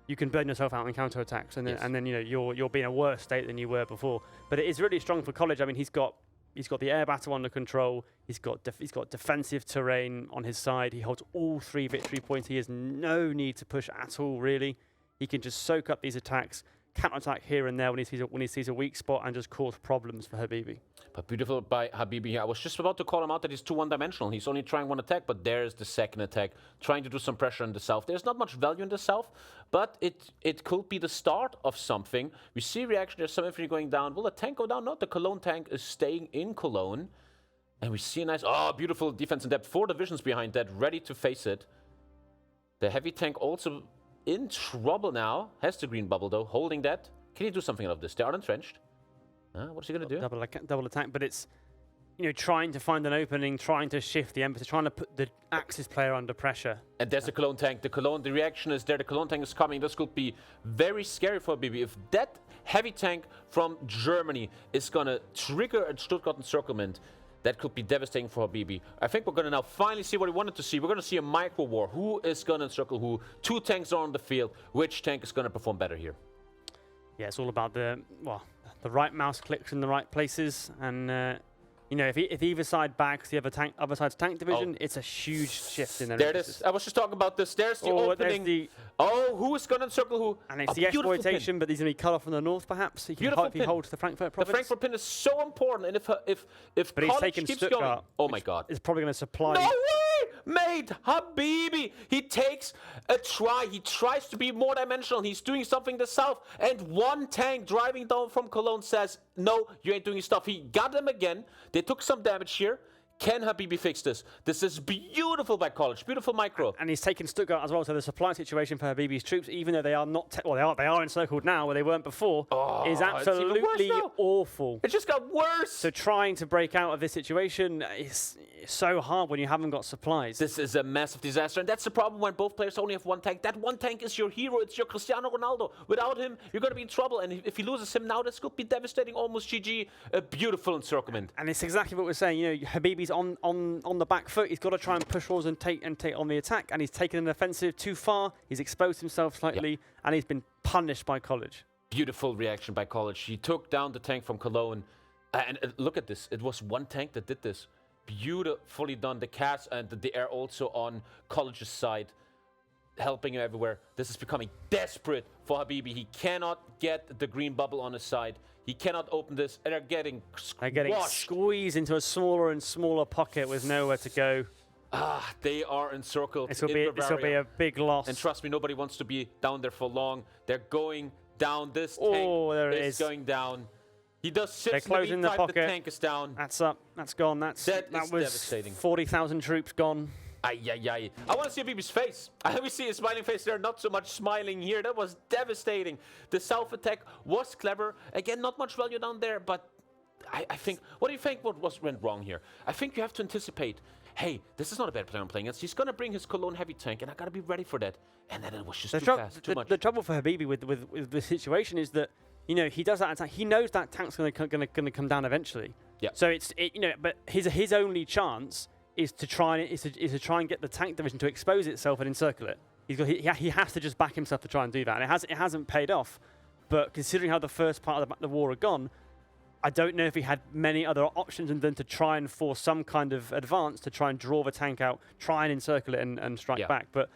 you can burn yourself out in counterattacks, and then you'll be in a worse state than you were before. But it is really strong for College. I mean, he's got the air battle under control. He's got defensive terrain on his side. He holds all 3 victory points. He has no need to push at all, really. He can just soak up these attacks, counterattack here and there when he sees a weak spot, and just cause problems for Habibi. But beautiful by Habibi here. I was just about to call him out that he's too one-dimensional. He's only trying one attack, but there's the second attack, trying to do some pressure in the south. There's not much value in the south, but it could be the start of something. We see reaction. There's some infantry going down. Will the tank go down? No, the Cologne tank is staying in Cologne. And we see a nice, beautiful defense in depth. 4 divisions behind that, ready to face it. The heavy tank also in trouble now. Has the green bubble, though, holding that. Can he do something out of this? They are entrenched. What's he going to do? Double attack, but it's trying to find an opening, trying to shift the emphasis, trying to put the Axis player under pressure. And there's the Cologne tank. The reaction is there. The Cologne tank is coming. This could be very scary for Habibi. If that heavy tank from Germany is going to trigger a Stuttgart encirclement, that could be devastating for Habibi. I think we're going to now finally see what we wanted to see. We're going to see a micro war. Who is going to encircle who? 2 tanks are on the field. Which tank is going to perform better here? Yeah, it's all about the right mouse clicks in the right places, and if either side backs the other side's tank division, it's a huge shift in their There it is. I was just talking about this. There's the opening. Who is going to encircle who? And it's the exploitation, but he's going to be cut off from the north, perhaps. He holds the Frankfurt province. The Frankfurt pin is so important, and if College keeps going, oh my God, it's probably going to supply. No way! Mate, Habibi, he takes a try. He tries to be more dimensional. He's doing something the south, and one tank driving down from Cologne says, no, you ain't doing your stuff. He got them again. They took some damage here. Can Habibi fix this? This is beautiful by College. Beautiful micro. And he's taken Stuttgart as well, so the supply situation for Habibi's troops, even though they are not... they are encircled now, where they weren't before, is absolutely awful. It just got worse. So trying to break out of this situation is so hard when you haven't got supplies. This is a massive disaster, and that's the problem when both players only have one tank. That one tank is your hero. It's your Cristiano Ronaldo. Without him, you're going to be in trouble, and if he loses him now, this could be devastating, almost GG. A beautiful encirclement. And it's exactly what we're saying. Habibi's on the back foot. He's got to try and push forwards and take on the attack, and he's taken an offensive too far. He's exposed himself slightly, and he's been punished by College. Beautiful reaction by College. He took down the tank from Cologne, and look at this. It was one tank that did this. Beautifully done. The cast and the air also on College's side, helping him everywhere. This is becoming desperate for Habibi. He cannot get the green bubble on his side. He cannot open this, and they're getting squeezed into a smaller and smaller pocket with nowhere to go. They are encircled. This will be a big loss. And trust me, nobody wants to be down there for long. They're going down. This tank is going down. He does shifts. They're closing the pocket. The tank is down. That's up. That's gone. That was devastating. 40,000 troops gone. I want to see Habibi's face. We see a smiling face there, not so much smiling here. That was devastating. The south attack was clever. Again, not much value down there, but I think, what do you think went wrong here? I think you have to anticipate, hey, this is not a bad player I'm playing against. He's going to bring his Cologne heavy tank, and I got to be ready for that. And then it was just too fast, too much. The trouble for Habibi with the situation is that, he does that attack. He knows that tank's going to come down eventually. Yeah. So but his only chance is to try and get the tank division to expose itself and encircle it. He has to just back himself to try and do that. And it hasn't paid off. But considering how the first part of the war had gone, I don't know if he had many other options than to try and force some kind of advance to try and draw the tank out, try and encircle it and strike back. But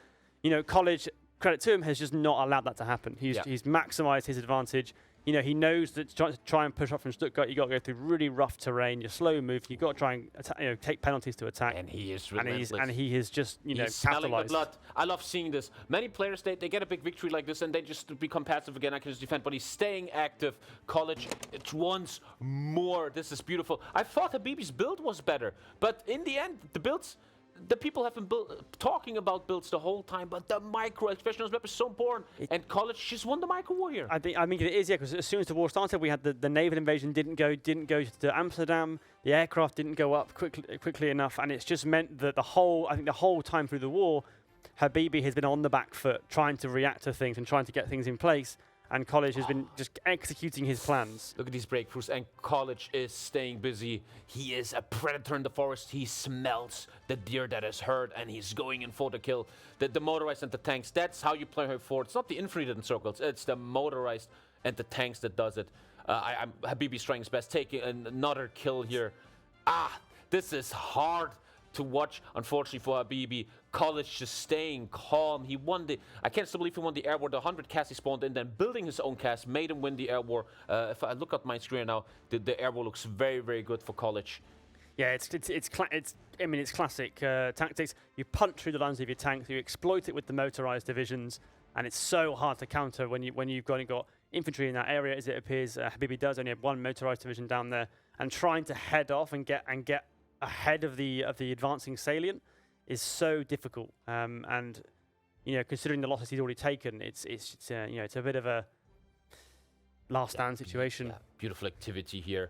College, credit to him, has just not allowed that to happen. He's maximised his advantage. You know, he knows that to try and push up from Stuttgart, you got to go through really rough terrain. You're slow move. You got to try and take penalties to attack. And he is relentless. And he is just He's smelling the blood. I love seeing this. Many players they get a big victory like this and they just become passive again. I can just defend, but he's staying active. College, it's once more. This is beautiful. I thought Habibi's build was better, but in the end, the people have been talking about builds the whole time, but the micro, especially on this map, is so important. And College just won the micro war here. I think it is, yeah, because as soon as the war started, we had the naval invasion didn't go to Amsterdam. The aircraft didn't go up quickly enough, and it's just meant that the whole time through the war, Habibi has been on the back foot, trying to react to things and trying to get things in place. And College has been just executing his plans. Look at these breakthroughs, and College is staying busy. He is a predator in the forest. He smells the deer that is hurt, and he's going in for the kill. The motorized and the tanks, that's how you play her forward. It's not the infantry that encircles, it's the motorized and the tanks that does it. Habibi's trying his best, taking another kill here. This is hard to watch, unfortunately, for Habibi. College just staying calm. He won I can't still believe he won the air war. The 100 cast he spawned in, then building his own cast made him win the air war. If I look at my screen now, the air war looks very, very good for College. Yeah, it's classic tactics. You punch through the lines of your tanks, you exploit it with the motorized divisions, and it's so hard to counter when you've only got infantry in that area, as it appears. Habibi does only have one motorized division down there, and trying to head off and get ahead of the advancing salient is so difficult. And you know, considering the losses he's already taken, it's a bit of a last stand situation. Yeah, beautiful activity here.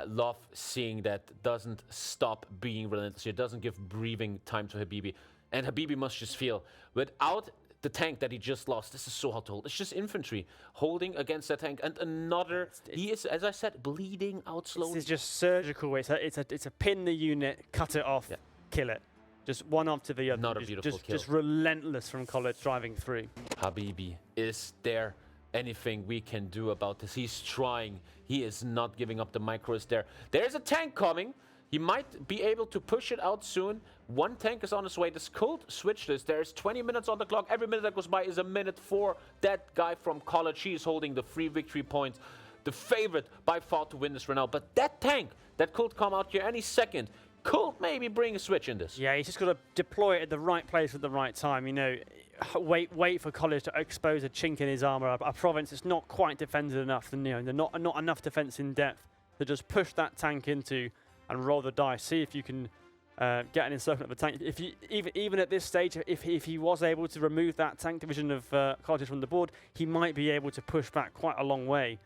Love seeing that doesn't stop being relentless. It doesn't give breathing time to Habibi. And Habibi must just feel, without the tank that he just lost, this is so hard to hold. It's just infantry holding against that tank. And another, he is, as I said, bleeding out slowly. This is just surgical. It's a pin the unit, cut it off, kill it. Just one after the other. Not a beautiful kill. Just relentless from College driving through. Habibi, is there anything we can do about this? He's trying. He is not giving up. The micro is there. There's a tank coming. He might be able to push it out soon. One tank is on his way. This could switch this. There's 20 minutes on the clock. Every minute that goes by is a minute for that guy from College. He is holding the 3 victory points. The favorite by far to win this right now. But that tank that could come out here any second could maybe bring a switch in this. Yeah, he's just got to deploy it at the right place at the right time. You know, wait for College to expose a chink in his armor. A province that's not quite defended enough, and you know, not enough defense in depth to just push that tank into and roll the dice. See if you can get an encirclement of the tank. If you even at this stage, if he was able to remove that tank division of College from the board, he might be able to push back quite a long way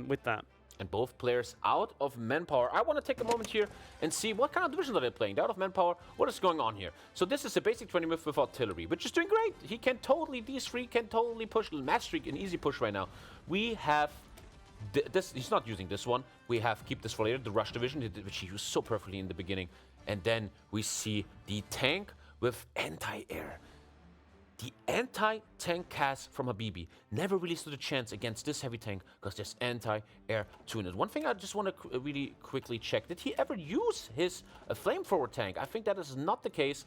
with that. And both players out of manpower. I want to take a moment here and see what kind of division are they playing. They're out of manpower. What is going on here? So this is a basic 20 move with artillery, which is doing great. He can totally, these 3 can totally push. Match streak, an easy push right now. We have this. He's not using this one. We have keep this for later. The rush division, which he used so perfectly in the beginning. And then we see the tank with anti-air. The anti-tank cast from Habibi never really stood a chance against this heavy tank because there's anti-air to it. One thing I just want to really quickly check, did he ever use his flamethrower tank? I think that is not the case.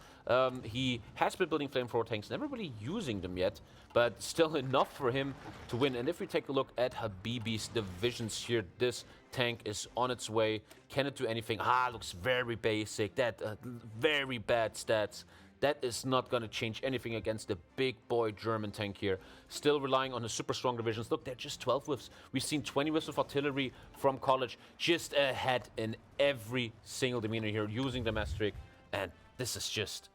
He has been building flamethrower tanks, never really using them yet, but still enough for him to win. And if we take a look at Habibi's divisions here, this tank is on its way. Can it do anything? Looks very basic. That very bad stats. That is not going to change anything against the big boy German tank here. Still relying on the super strong divisions. Look, they're just 12 whiffs. We've seen 20 whiffs of artillery from College. Just ahead in every single demeanor here, using the mass trick. And this is just...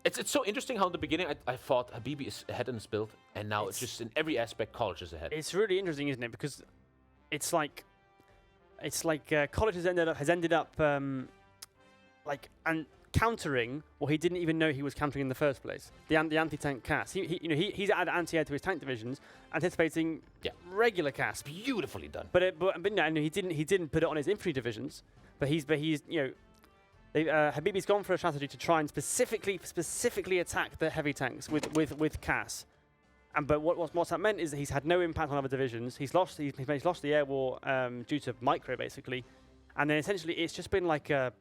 It's so interesting how in the beginning I thought Habibi is ahead in his build. And now it's just in every aspect, College is ahead. It's really interesting, isn't it? Because it's like College has ended up countering what he didn't even know he was countering in the first place. The anti-tank cast. He's added anti-air to his tank divisions, anticipating regular cast. Beautifully done. But no, he didn't put it on his infantry divisions. But Habibi's gone for a strategy to try and specifically attack the heavy tanks with CAS. But what's that meant is that he's had no impact on other divisions. He's lost the air war due to micro basically, and then essentially it's just been like a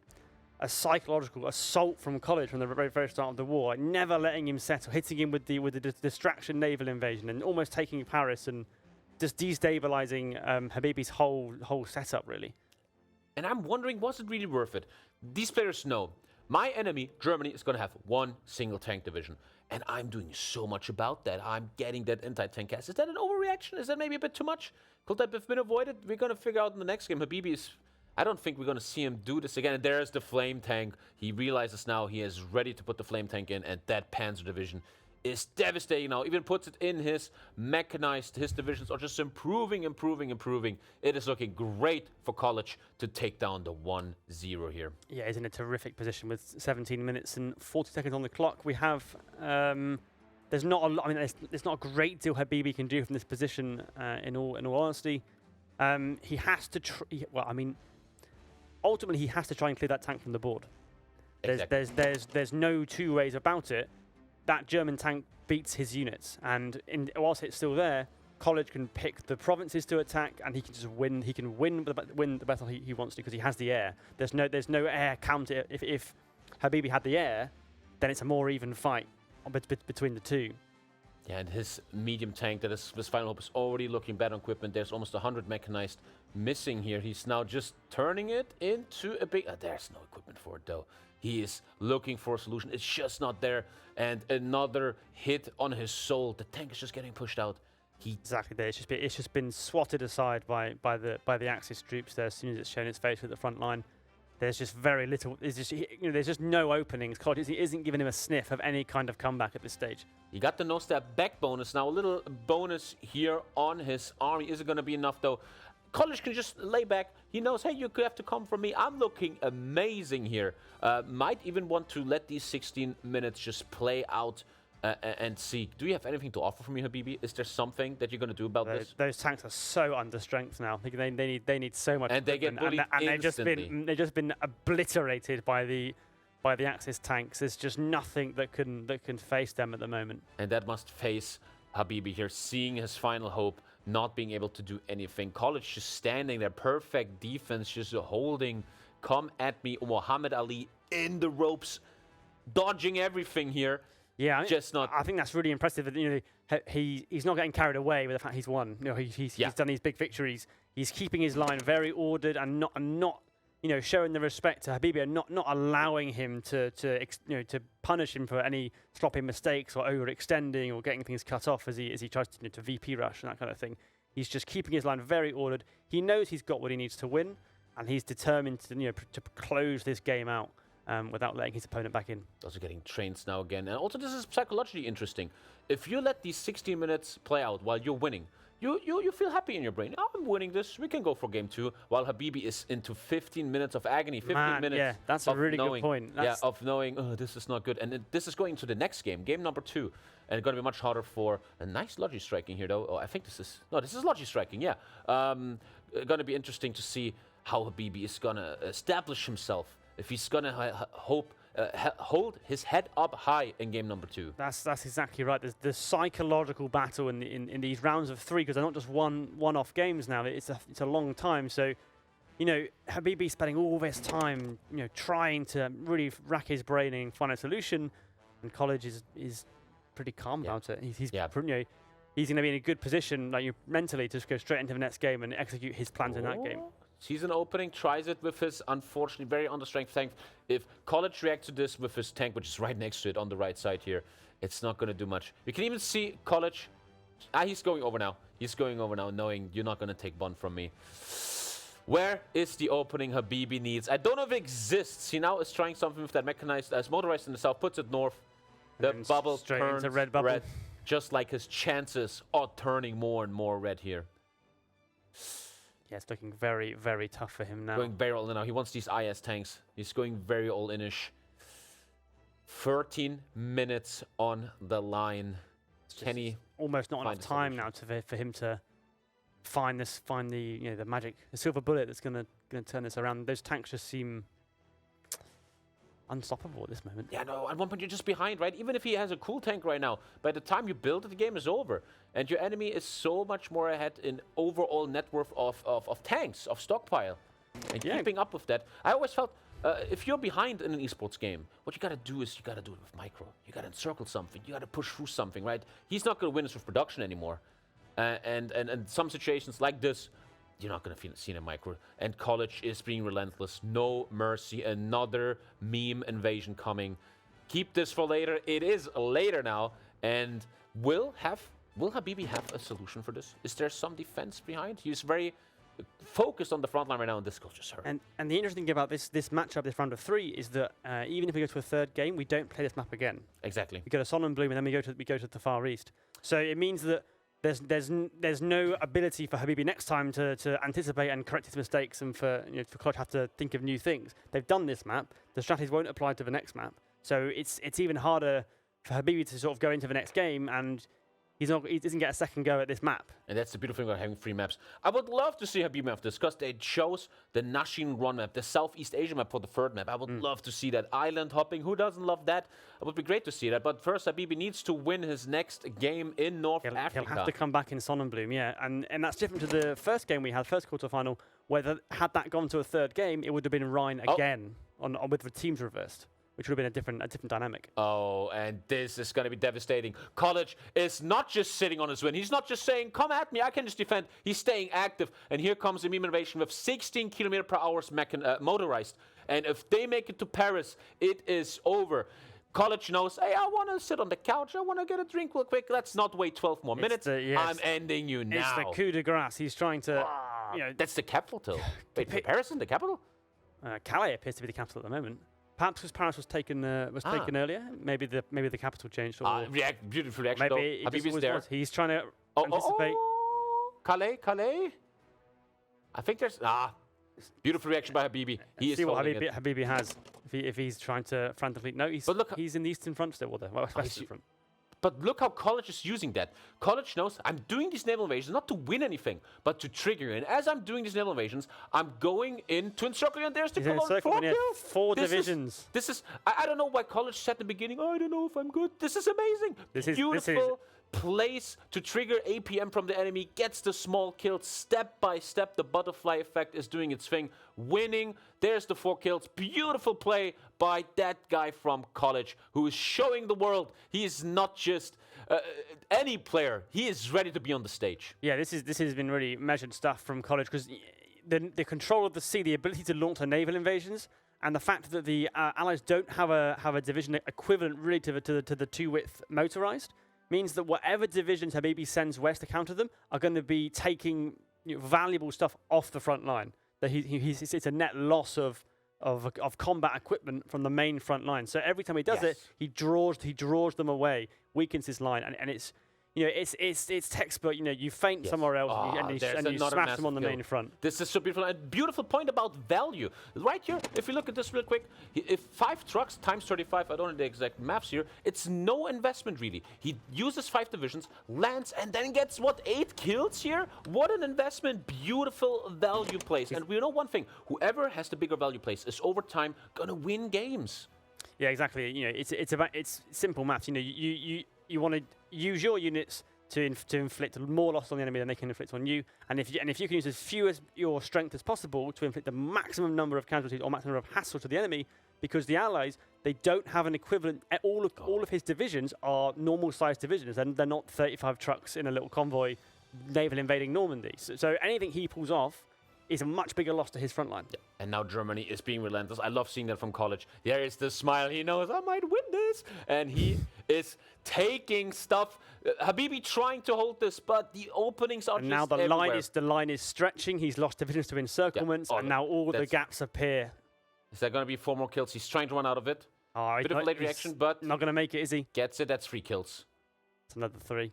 psychological assault from College from the very, very start of the war, never letting him settle, hitting him with the distraction naval invasion, and almost taking Paris and just destabilizing Habibi's whole setup, really. And I'm wondering, was it really worth it? These players know my enemy, Germany, is going to have one single tank division. And I'm doing so much about that. I'm getting that anti-tank cast. Is that an overreaction? Is that maybe a bit too much? Could that have been avoided? We're going to figure out in the next game. Habibi is... I don't think we're going to see him do this again. And there's the flame tank. He realizes now he is ready to put the flame tank in. And that Panzer division is devastating now. Even puts it in his mechanized, his divisions are just improving. It is looking great for College to take down the 1-0 here. Yeah, he's in a terrific position with 17 minutes and 40 seconds on the clock. We have, there's not a lot, I mean, there's not a great deal Habibi can do from this position, in all honesty. He has to, ultimately he has to try and clear that tank from the board. There's no two ways about it. That German tank beats his units, and whilst it's still there, College can pick the provinces to attack, and he can just win. He can win the battle he wants to because he has the air. There's no air counter. If Habibi had the air, then it's a more even fight between the two. Yeah, and his medium tank, that is his final hope, is already looking bad on equipment. There's almost 100 mechanized missing here. He's now just turning it into a big... there's no equipment for it, though. He is looking for a solution. It's just not there. And another hit on his soul. The tank is just getting pushed out. Exactly there. It's just been swatted aside by the Axis troops there as soon as it's shown its face at the front line. There's just very little. There's just no openings. College isn't giving him a sniff of any kind of comeback at this stage. He got the no-step back bonus. Now a little bonus here on his army. Is it going to be enough, though? College can just lay back. He knows, hey, you could have to come for me. I'm looking amazing here. Might even want to let these 16 minutes just play out and see. Do you have anything to offer from me, Habibi? Is there something that you're going to do about this? Those tanks are so under strength now. They need so much. And they get bullied instantly. They've just been obliterated by the Axis tanks. There's just nothing that can face them at the moment. And that must face Habibi here, seeing his final hope, not being able to do anything. College just standing there, perfect defense, just holding. Come at me, Muhammad Ali in the ropes, dodging everything here. Yeah, I think that's really impressive. He's not getting carried away with the fact he's won. He's done these big victories. He's keeping his line very ordered and not showing the respect to Habibi and not allowing him to punish him for any sloppy mistakes or overextending or getting things cut off as he tries to VP rush and that kind of thing. He's just keeping his line very ordered. He knows he's got what he needs to win, and he's determined to close this game out. Without letting his opponent back in. Also getting trains now again. And also this is psychologically interesting. If you let these 16 minutes play out while you're winning, you feel happy in your brain. Oh, I'm winning this. We can go for game 2. While Habibi is into 15 minutes of agony. 15 minutes. Yeah, that's a really good point. Of knowing, oh, this is not good. And this is going to the next game, game number 2. And it's going to be much harder for a nice logi striking here, though. Oh, I think this is logi striking, yeah. Going to be interesting to see how Habibi is going to establish himself. If he's going to hold his head up high in game number 2. That's exactly right. There's the psychological battle in these rounds of 3, because they're not just one-off games now. It's a long time. So, Habibi spending all this time, trying to really rack his brain and find a solution, and College is pretty calm about it. He's going to be in a good position, mentally, to just go straight into the next game and execute his plans in that game. Season opening, tries it with his, unfortunately, very understrength tank. If College reacts to this with his tank, which is right next to it on the right side here, it's not going to do much. You can even see College. He's going over now. He's going over now, knowing you're not going to take Bond from me. Where is the opening Habibi needs? I don't know if it exists. He now is trying something with that mechanized, as motorized in the south, puts it north. The bubble turns into red bubble. Just like his chances are turning more and more red here. Yeah, it's looking very, very tough for him now. Going very all in now. He wants these IS tanks. He's going very all-in-ish. 13 minutes on the line. Can he almost not enough time now for him to find the magic, the silver bullet that's gonna turn this around. Those tanks just seem unstoppable at this moment. Yeah, no, at one point you're just behind, right? Even if he has a cool tank right now, by the time you build it, the game is over. And your enemy is so much more ahead in overall net worth of tanks, of stockpile. And keeping up with that, I always felt, if you're behind in an esports game, what you gotta do is you gotta do it with micro. You gotta encircle something. You gotta push through something, right? He's not gonna win this with production anymore. And some situations like this, you're not going to see in a micro. And College is being relentless. No mercy. Another meme invasion coming. Keep this for later. It is later now. And will Habibi have a solution for this? Is there some defense behind? He's very focused on the front line right now, and this goal just hurt. And the interesting thing about this matchup, this round of 3, is that even if we go to a third game, we don't play this map again. Exactly. We go to Sonnenblume, and then we go to the Far East. So it means that there's no ability for Habibi next time to anticipate and correct his mistakes, and for College have to think of new things. They've done this map. The strategies won't apply to the next map. So it's even harder for Habibi to sort of go into the next game, and he doesn't get a second go at this map. And that's the beautiful thing about having 3 maps. I would love to see Habibi have this, because they chose the Nashin Run map, the Southeast Asia map for the 3rd map. I would love to see that. Island hopping, who doesn't love that? It would be great to see that. But first, Habibi needs to win his next game in North Africa. He'll have to come back in Sonnenblume, yeah. And that's different to the first game we had, first quarterfinal, where had that gone to a 3rd game, it would have been Rhein again with the teams reversed, which would have been a different dynamic. Oh, and this is going to be devastating. College is not just sitting on his win. He's not just saying, come at me, I can just defend. He's staying active. And here comes a meme innovation with 16 km/h motorized. And if they make it to Paris, it is over. College knows, hey, I want to sit on the couch. I want to get a drink real quick. Let's not wait 12 more minutes. I'm ending you now. It's the coup de grace. He's trying to... That's the capital. Wait, Paris in the capital? Calais appears to be the capital at the moment. Perhaps because Paris was taken earlier. Maybe the capital changed. Or Beautiful reaction, maybe though. Habibi's there. He's trying to anticipate. Calais? I think there's... Beautiful reaction by Habibi. See what Habibi has if he's trying to frantically... No, he's in the eastern front still. Western front. But look how College is using that. College knows I'm doing these naval invasions not to win anything, but to trigger. And as I'm doing these naval invasions, I'm going in to encircle you. And there's the Cologne 4 kills. 4 divisions. This is I don't know why College said at the beginning, I don't know if I'm good. This is amazing. Beautiful place to trigger APM from the enemy. Gets the small kill step by step. The butterfly effect is doing its thing. Winning. There's the 4 kills. Beautiful play by that guy from College who is showing the world he is not just any player. He is ready to be on the stage. Yeah, this has been really measured stuff from College, because the control of the sea, the ability to launch the naval invasions, and the fact that the Allies don't have a division equivalent really to the 2-width motorized, means that whatever divisions Habibi sends west to counter them are going to be taking valuable stuff off the front line. That it's a net loss of combat equipment from the main front line. So every time he does it, he draws them away, weakens his line, and it's it's textbook. You feint somewhere else and you smash them on the main front. This is so beautiful. And beautiful point about value. Right here, if you look at this real quick, if 5 trucks times 35, I don't know the exact maths here, it's no investment really. He uses 5 divisions, lands, and then gets, what, 8 kills here? What an investment. Beautiful value plays. And we know one thing, whoever has the bigger value plays is over time going to win games. Yeah, exactly. It's simple maths. You want to use your units to inflict more loss on the enemy than they can inflict on you, and if you can use as few as your strength as possible to inflict the maximum number of casualties or maximum number of hassle to the enemy, because the Allies, they don't have an equivalent. All of his divisions are normal sized divisions, and they're not 35 trucks in a little convoy naval invading Normandy. So anything he pulls off is a much bigger loss to his front line. Yeah. And now Germany is being relentless. I love seeing that from College. There is the smile. He knows I might win this. And he is taking stuff. Habibi trying to hold this, but the openings are and just now the line is stretching. He's lost divisions to encirclements, and now all the gaps appear. Is there going to be 4 more kills? He's trying to run out of it. Oh, bit of a late reaction, but not going to make it, is he? Gets it. That's 3 kills. It's another 3.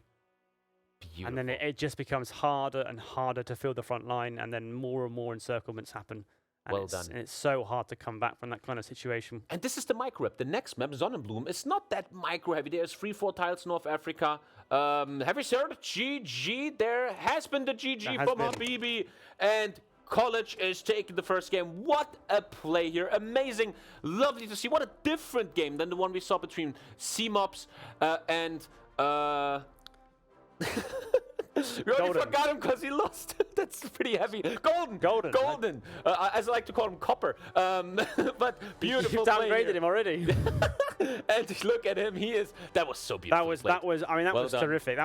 Beautiful. And then it just becomes harder and harder to fill the front line, and then more and more encirclements happen. And well done. And it's so hard to come back from that kind of situation. And this is the micro map. The next map, Sonnenblume, is not that micro heavy. There's 3-4 tiles North Africa. Have you heard? GG. There has been the GG from Habibi. And College is taking the first game. What a play here. Amazing. Lovely to see. What a different game than the one we saw between C-Mobs and... We already forgot him because he lost. That's pretty heavy. Golden. As I like to call him, Copper. But beautiful. You've downgraded him already. And look at him. That was so beautiful. That was terrific.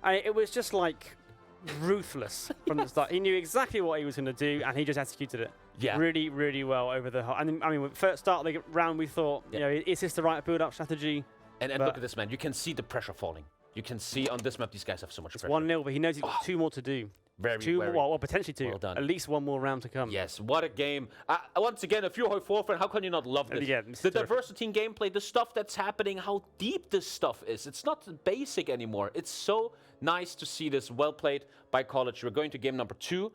It was just like ruthless from the start. He knew exactly what he was going to do, and he just executed it really, really well over the whole. And I mean, first start of the round, we thought, you know, is this the right build-up strategy? And look at this, man. You can see the pressure falling. You can see on this map, these guys have so much pressure. 1-0, but he knows he's got 2 more to do. Well, potentially 2. Well done. At least 1 more round to come. Yes, what a game. Once again, if you're a Hoi fan, how can you not love this? Yeah, the diversity in gameplay, the stuff that's happening, how deep this stuff is. It's not basic anymore. It's so nice to see this well played by College. We're going to game number 2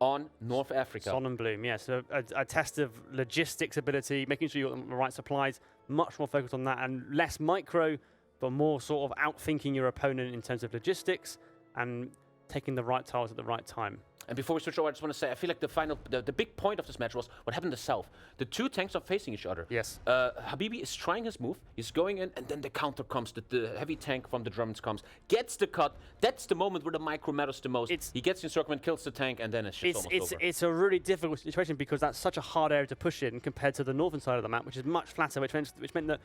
on North Africa. Sonnenblume, yes. So a test of logistics ability, making sure you've got the right supplies, much more focused on that, and less micro, but more sort of outthinking your opponent in terms of logistics and taking the right tiles at the right time. And before we switch over, I just want to say, I feel like the big point of this match was what happened in the south. The 2 tanks are facing each other. Yes. Habibi is trying his move. He's going in, and then the counter comes. The heavy tank from the Germans comes, gets the cut. That's the moment where the micro matters the most. He gets the encirclement, kills the tank, and then it's just almost over. It's a really difficult situation because that's such a hard area to push in compared to the northern side of the map, which is much flatter, which meant that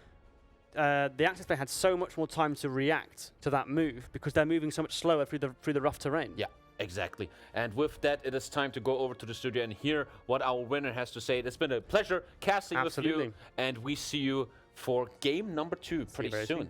the Axis player had so much more time to react to that move because they're moving so much slower through the rough terrain. Yeah, exactly. And with that, it is time to go over to the studio and hear what our winner has to say. It's been a pleasure casting with you, and we see you for game number 2 pretty soon.